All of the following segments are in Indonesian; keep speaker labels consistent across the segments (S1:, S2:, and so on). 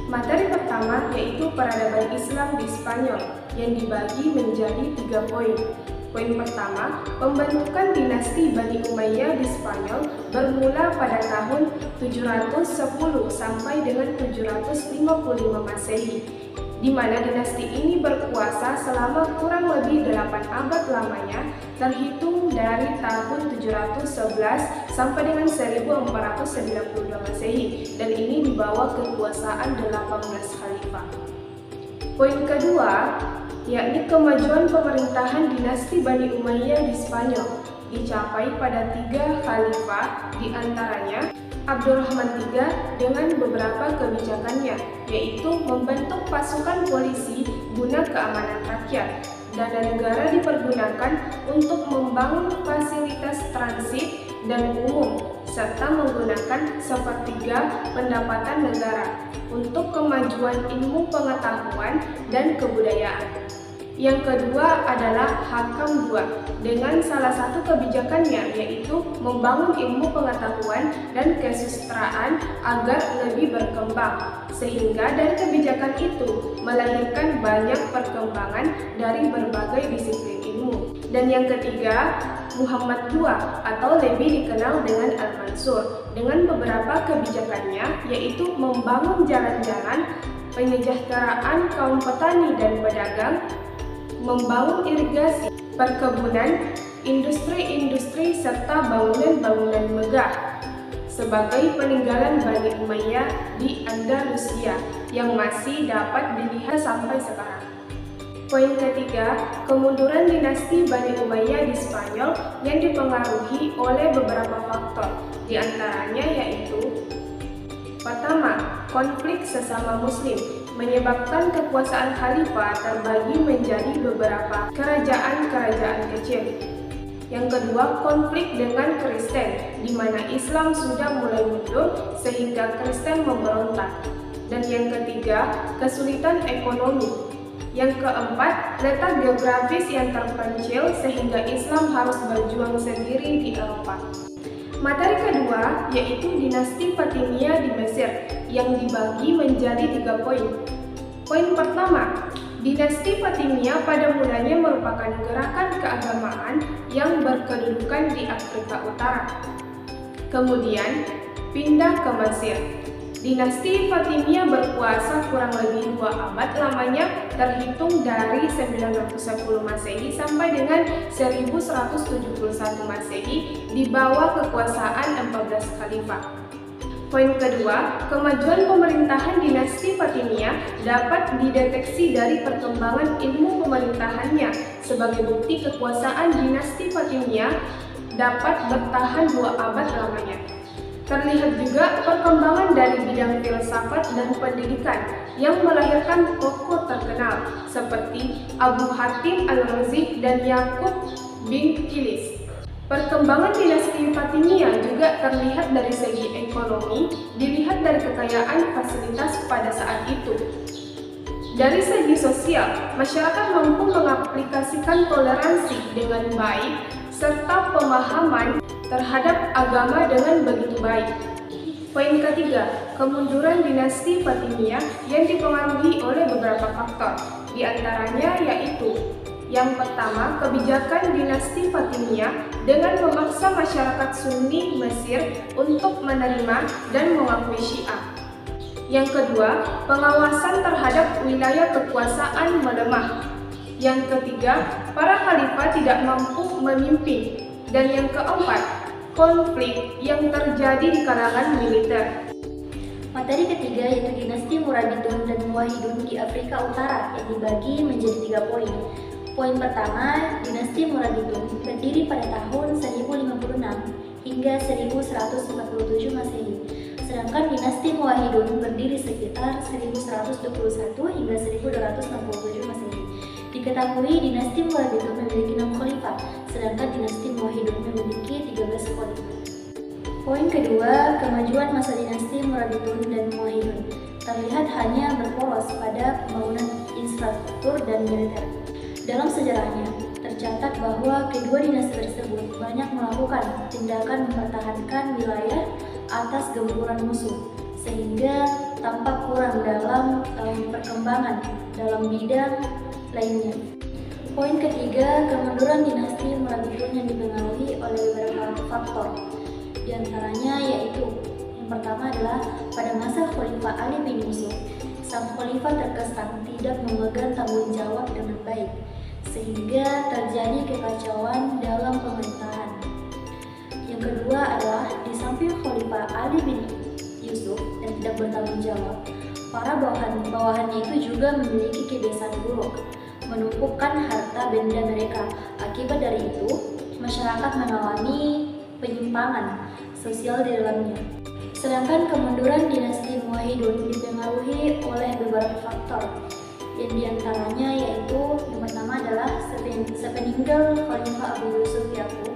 S1: Materi pertama yaitu peradaban Islam di Spanyol yang dibagi menjadi 3 poin. Poin pertama, pembentukan dinasti Bani Umayyah di Spanyol bermula pada tahun 710 sampai dengan 755 Masehi, di mana dinasti ini berkuasa selama kurang lebih 8 abad lamanya, terhitung dari tahun 711 sampai dengan 1492 Masehi, dan ini di bawah kekuasaan 18 khalifah. Poin kedua, yakni kemajuan pemerintahan dinasti Bani Umayyah di Spanyol dicapai pada 3 khalifah, di antaranya Abdurrahman III dengan beberapa kebijakannya, yaitu membentuk pasukan polisi guna keamanan rakyat. Dana negara dipergunakan untuk membangun fasilitas transit dan umum, serta menggunakan sepertiga pendapatan negara untuk kemajuan ilmu pengetahuan dan kebudayaan. Yang kedua adalah Hakam II dengan salah satu kebijakannya yaitu membangun ilmu pengetahuan dan kesusastraan agar lebih berkembang, sehingga dari kebijakan itu melahirkan banyak perkembangan dari berbagai disiplin ilmu. Dan yang ketiga, Muhammad II atau lebih dikenal dengan Al-Mansur dengan beberapa kebijakannya yaitu membangun jalan-jalan, penyejahteraan kaum petani dan pedagang, membangun irigasi, perkebunan, industri-industri, serta bangunan-bangunan megah sebagai peninggalan Bani Umayyah di Andalusia yang masih dapat dilihat sampai sekarang. Poin ketiga, kemunduran dinasti Bani Umayyah di Spanyol yang dipengaruhi oleh beberapa faktor, di antaranya yaitu: pertama, konflik sesama muslim menyebabkan kekuasaan khalifah terbagi menjadi beberapa kerajaan-kerajaan kecil. Yang kedua, konflik dengan Kristen, di mana Islam sudah mulai mundur sehingga Kristen memberontak. Dan yang ketiga, kesulitan ekonomi. Yang keempat, letak geografis yang terpencil sehingga Islam harus berjuang sendiri di Eropa. Materi kedua yaitu dinasti Fatimiyah di Mesir yang dibagi menjadi 3 poin. Poin pertama, dinasti Fatimiyah pada mulanya merupakan gerakan keagamaan yang berkedudukan di Afrika Utara. Kemudian pindah ke Mesir. Dinasti Fatimiyah berkuasa kurang lebih 2 abad lamanya, terhitung dari 910 Masehi sampai dengan 1171 Masehi di bawah kekuasaan 14 khalifah. Poin kedua, kemajuan pemerintahan dinasti Fatimiyah dapat dideteksi dari perkembangan ilmu pemerintahannya. Sebagai bukti kekuasaan dinasti Fatimiyah dapat bertahan 2 abad lamanya. Terlihat juga perkembangan dari bidang filsafat dan pendidikan yang melahirkan tokoh terkenal seperti Abu Hatim Al-Razi dan Yakub bin Kilis. Perkembangan dinasti Fatimiyah juga terlihat dari segi ekonomi, dilihat dari kekayaan fasilitas pada saat itu. Dari segi sosial, masyarakat mampu mengaplikasikan toleransi dengan baik serta pemahaman terhadap agama dengan begitu baik. Poin ketiga, kemunduran dinasti Fatimiyah yang dipengaruhi oleh beberapa faktor, di antaranya yaitu: yang pertama, kebijakan dinasti Fatimiyah dengan memaksa masyarakat Sunni Mesir untuk menerima dan mengakui Syiah. Yang kedua, pengawasan terhadap wilayah kekuasaan melemah. Yang ketiga, para khalifah tidak mampu memimpin. Dan yang keempat, konflik yang terjadi di kalangan militer.
S2: Materi ketiga yaitu dinasti Murabitun dan Muwahhidun di Afrika Utara yang dibagi menjadi 3 poin. Poin pertama, dinasti Murabitun berdiri pada tahun 1056 hingga 1147 Masehi. Sedangkan dinasti Muwahhidun berdiri sekitar 1121 hingga 1267 Masehi. Diketahui dinasti Murabitun memiliki 6 khalifah, sedangkan dinasti Muwahhidun memiliki 13 khalifah. Poin kedua, kemajuan masa dinasti Murabitun dan Muwahhidun terlihat hanya berporos pada pembangunan infrastruktur dan militer. Dalam sejarahnya, tercatat bahwa kedua dinasti tersebut banyak melakukan tindakan mempertahankan wilayah atas gempuran musuh, sehingga tampak kurang dalam perkembangan dalam bidang lainnya. Poin ketiga, kemunduran dinasti Murabitun yang dipengaruhi oleh beberapa faktor. Di antaranya yaitu yang pertama adalah pada masa Khalifah Ali bin Yusuf, sang khalifah terkesan tidak memegang tanggung jawab dengan baik, sehingga terjadi kekacauan dalam pemerintahan. Yang kedua adalah di samping Khalifah Ali bin Yusuf dan tidak bertanggung jawab, para bawahannya itu juga memiliki kebiasaan buruk, menumpukan harta benda mereka. Akibat dari itu, masyarakat mengalami penyimpangan sosial di dalamnya. Sedangkan kemunduran dinasti Muwahhidun dipengaruhi oleh beberapa faktor, yang diantaranya yaitu yang pertama adalah sepeninggal Khalifah Abu Yusuf Yaqub,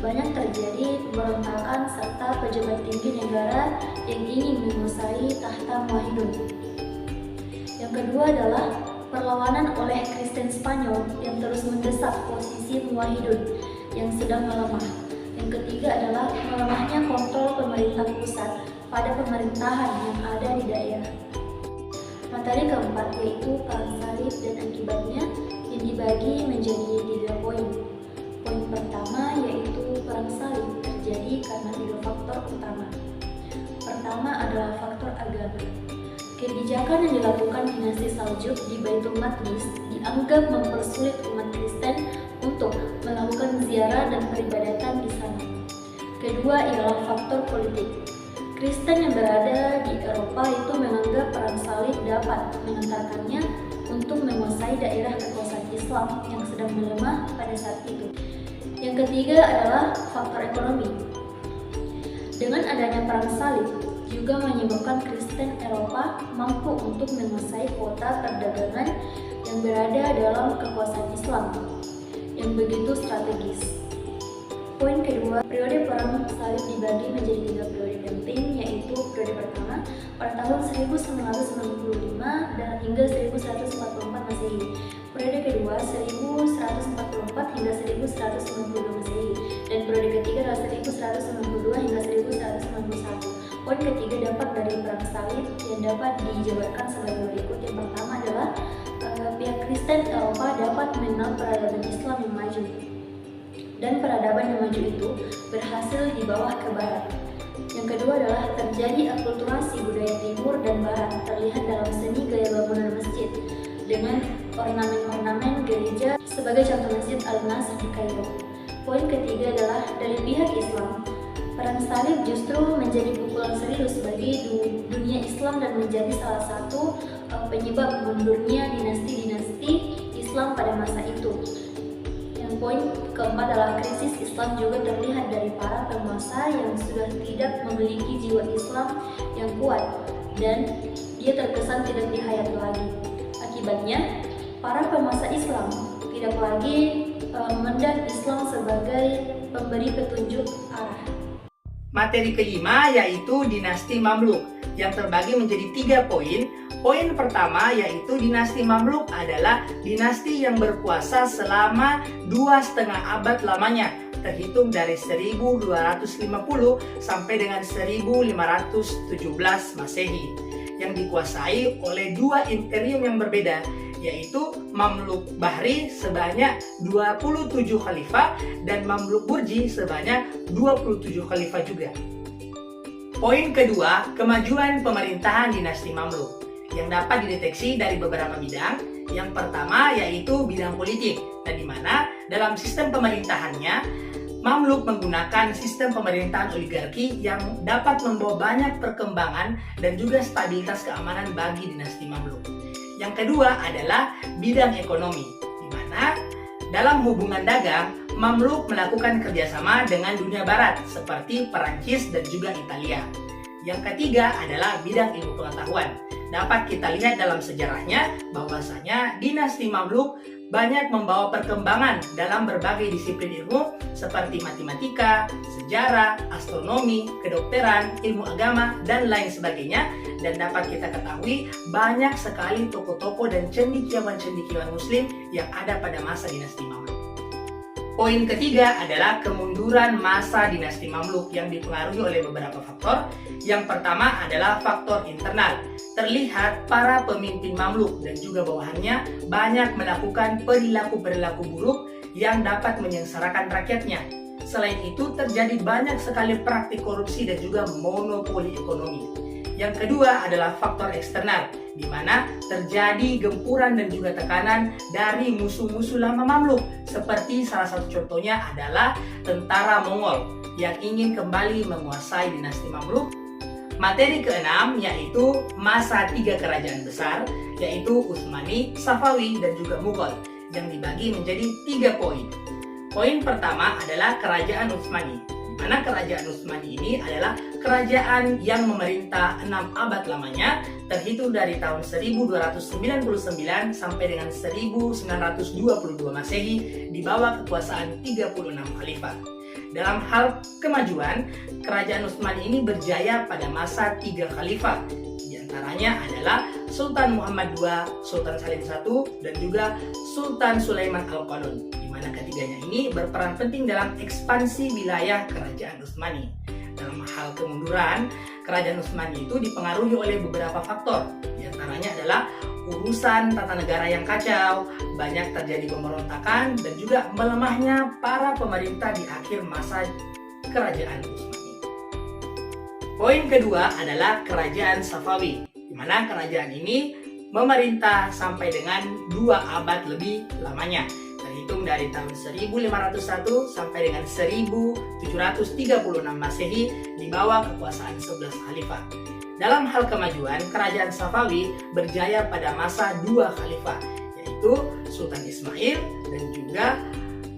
S2: banyak terjadi pemberontakan serta pejabat tinggi negara yang ingin menguasai tahta Muwahhidun. Yang kedua adalah perlawanan oleh Kristen Spanyol yang terus mendesak posisi Muwahhidun yang sedang melemah. Yang ketiga adalah melemahnya kontrol pemerintah pusat pada pemerintahan yang ada di daerah. Materi keempat yaitu perang salib dan akibatnya yang dibagi menjadi 3 poin. Poin pertama yaitu perang salib terjadi karena 3 faktor utama. Pertama adalah faktor agama. Kebijakan yang dilakukan dinasti Saljuk di Baitul Maqdis dianggap mempersulit umat Kristen untuk melakukan ziarah dan peribadatan di sana. Kedua ialah faktor politik. Kristen yang berada di Eropa itu menganggap perang salib dapat mengantarkannya untuk menguasai daerah kekuasaan Islam yang sedang melemah pada saat itu. Yang ketiga adalah faktor ekonomi. Dengan adanya perang salib juga menyebabkan Kristen Eropa mampu untuk menguasai kota perdagangan yang berada dalam kekuasaan Islam yang begitu strategis. Poin kedua, periode perang salib dibagi menjadi 3 periode penting, yaitu periode pertama pada tahun 1995 dan hingga 1144 Masehi. Periode kedua 1144 hingga 1192 Masehi dan periode ketiga adalah 1192 hingga 1191. Poin ketiga dapat dari perang salib yang dapat dijabarkan sebagai berikut. Yang pertama adalah pihak Kristen Eropa dapat mengenal peradaban Islam yang maju, dan peradaban yang maju itu berhasil dibawa ke barat. Yang kedua adalah terjadi akulturasi budaya timur dan barat terlihat dalam seni gaya bangunan masjid dengan ornamen-ornamen gereja sebagai contoh Masjid Al-Nasr di Kairo. Poin ketiga adalah dari pihak Islam, perang salib justru menjadi pukulan serius bagi dunia Islam dan menjadi salah satu penyebab mundurnya dinasti-dinasti Islam pada masa itu. Yang poin keempat adalah krisis Islam juga terlihat dari para penguasa yang sudah tidak memiliki jiwa Islam yang kuat dan dia terkesan tidak dihayati lagi. Akibatnya, para penguasa Islam tidak lagi memandang Islam sebagai pemberi petunjuk arah.
S3: Materi kelima yaitu dinasti Mamluk yang terbagi menjadi 3 poin. Poin pertama yaitu dinasti Mamluk adalah dinasti yang berkuasa selama 2,5 abad lamanya, terhitung dari 1250 sampai dengan 1517 Masehi, yang dikuasai oleh 2 imperium yang berbeda, yaitu Mamluk Bahri sebanyak 27 khalifah dan Mamluk Burji sebanyak 27 khalifah juga. Poin kedua, kemajuan pemerintahan dinasti Mamluk yang dapat dideteksi dari beberapa bidang. Yang pertama yaitu bidang politik, dan di mana dalam sistem pemerintahannya Mamluk menggunakan sistem pemerintahan oligarki yang dapat membawa banyak perkembangan dan juga stabilitas keamanan bagi dinasti Mamluk. Yang kedua adalah bidang ekonomi, di mana dalam hubungan dagang, Mamluk melakukan kerjasama dengan dunia barat seperti Perancis dan juga Italia. Yang ketiga adalah bidang ilmu pengetahuan. Dapat kita lihat dalam sejarahnya bahwasanya dinasti Mamluk banyak membawa perkembangan dalam berbagai disiplin ilmu seperti matematika, sejarah, astronomi, kedokteran, ilmu agama, dan lain sebagainya. Dan dapat kita ketahui banyak sekali tokoh-tokoh dan cendekiawan-cendekiawan muslim yang ada pada masa dinasti Mamluk. Poin ketiga adalah kemunduran masa dinasti Mamluk yang dipengaruhi oleh beberapa faktor. Yang pertama adalah faktor internal, terlihat para pemimpin Mamluk dan juga bawahannya banyak melakukan perilaku-perilaku buruk yang dapat menyengsarakan rakyatnya. Selain itu, terjadi banyak sekali praktik korupsi dan juga monopoli ekonomi. Yang kedua adalah faktor eksternal, di mana terjadi gempuran dan juga tekanan dari musuh-musuh lama Mamluk, seperti salah satu contohnya adalah tentara Mongol yang ingin kembali menguasai dinasti Mamluk. Materi keenam yaitu masa 3 kerajaan besar, yaitu Utsmani, Safawi, dan juga Mughal, yang dibagi menjadi 3 poin. Poin pertama adalah kerajaan Utsmani, di mana kerajaan Utsmani ini adalah kerajaan yang memerintah 6 abad lamanya, terhitung dari tahun 1299 sampai dengan 1922 Masehi di bawah kekuasaan 36 khalifah. Dalam hal kemajuan, kerajaan Utsmani ini berjaya pada masa 3 khalifah. Di antaranya adalah Sultan Muhammad II, Sultan Salim I, dan juga Sultan Sulaiman Al-Qalun, di mana ketiganya ini berperan penting dalam ekspansi wilayah kerajaan Utsmani. Dalam hal kemunduran, kerajaan Utsmani itu dipengaruhi oleh beberapa faktor. Di antaranya adalah urusan tata negara yang kacau, banyak terjadi pemberontakan, dan juga melemahnya para pemerintah di akhir masa kerajaan Utsmani. Poin kedua adalah kerajaan Safawi, di mana kerajaan ini memerintah sampai dengan 2 abad lebih lamanya, terhitung dari tahun 1501 sampai dengan 1736 Masehi di bawah kekuasaan 11 khalifah. Dalam hal kemajuan, kerajaan Safawi berjaya pada masa 2 khalifah, yaitu Sultan Ismail dan juga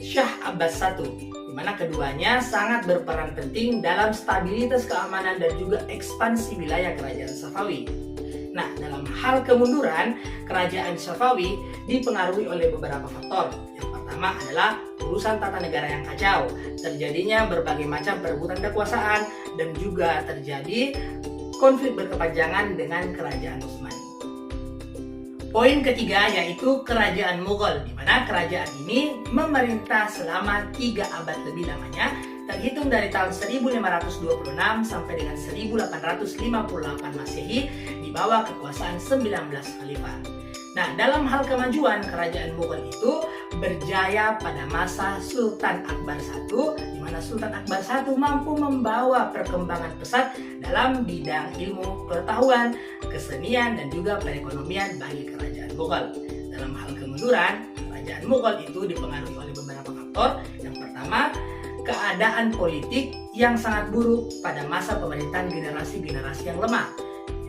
S3: Shah Abbas I, di mana keduanya sangat berperan penting dalam stabilitas keamanan dan juga ekspansi wilayah kerajaan Safawi. Nah, dalam hal kemunduran, kerajaan Safawi dipengaruhi oleh beberapa faktor. Yang pertama adalah urusan tata negara yang kacau, terjadinya berbagai macam perebutan kekuasaan, dan juga terjadi konflik berkepanjangan dengan kerajaan Utsmani. Poin ketiga yaitu kerajaan Mughal, di mana kerajaan ini memerintah selama 3 abad lebih lamanya, terhitung dari tahun 1526 sampai dengan 1858 Masehi di bawah kekuasaan 19 khalifah. Nah, dalam hal kemajuan, kerajaan Mughal itu berjaya pada masa Sultan Akbar I, di mana Sultan Akbar I mampu membawa perkembangan pesat dalam bidang ilmu pengetahuan, kesenian, dan juga perekonomian bagi kerajaan Mughal. Dalam hal kemunduran, kerajaan Mughal itu dipengaruhi oleh beberapa faktor. Yang pertama, keadaan politik yang sangat buruk pada masa pemerintahan generasi-generasi yang lemah.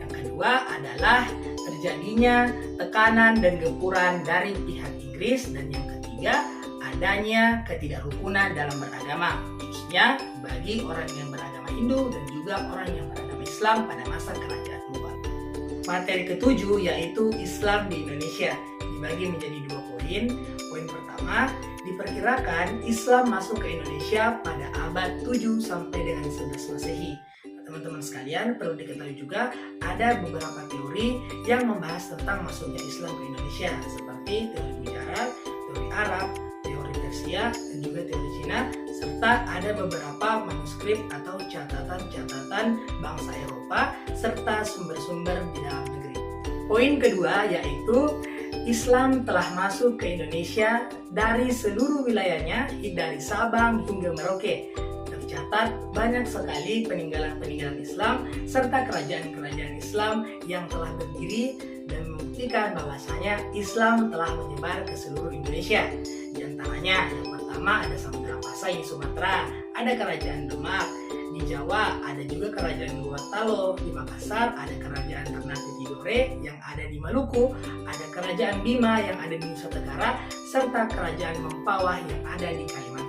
S3: Yang kedua adalah terjadinya tekanan dan gempuran dari pihak Inggris, dan yang ketiga adanya ketidakrukunan dalam beragama, khususnya bagi orang yang beragama Hindu dan juga orang yang beragama Islam pada masa kerajaan Mughal. Materi ketujuh yaitu Islam di Indonesia, dibagi menjadi 2 poin. Poin pertama, diperkirakan Islam masuk ke Indonesia pada abad 7 sampai dengan 11 Masehi. Teman-teman sekalian, perlu diketahui juga ada beberapa teori yang membahas tentang masuknya Islam ke Indonesia, seperti teori Gujarat, teori Arab, teori Persia, dan juga teori Cina, serta ada beberapa manuskrip atau catatan-catatan bangsa Eropa, serta sumber-sumber di dalam negeri. Poin kedua yaitu Islam telah masuk ke Indonesia dari seluruh wilayahnya, dari Sabang hingga Merauke. Tercatat banyak sekali peninggalan-peninggalan Islam serta kerajaan-kerajaan Islam yang telah berdiri dan membuktikan bahwasanya Islam telah menyebar ke seluruh Indonesia. Di antaranya yang pertama ada Samudra Pasai di Sumatera, ada kerajaan Demak. Di Jawa ada juga kerajaan Gorontalo, di Makassar ada kerajaan Ternate Tidore yang ada di Maluku, ada kerajaan Bima yang ada di Nusa Tenggara, serta kerajaan Mempawah yang ada di Kalimantan.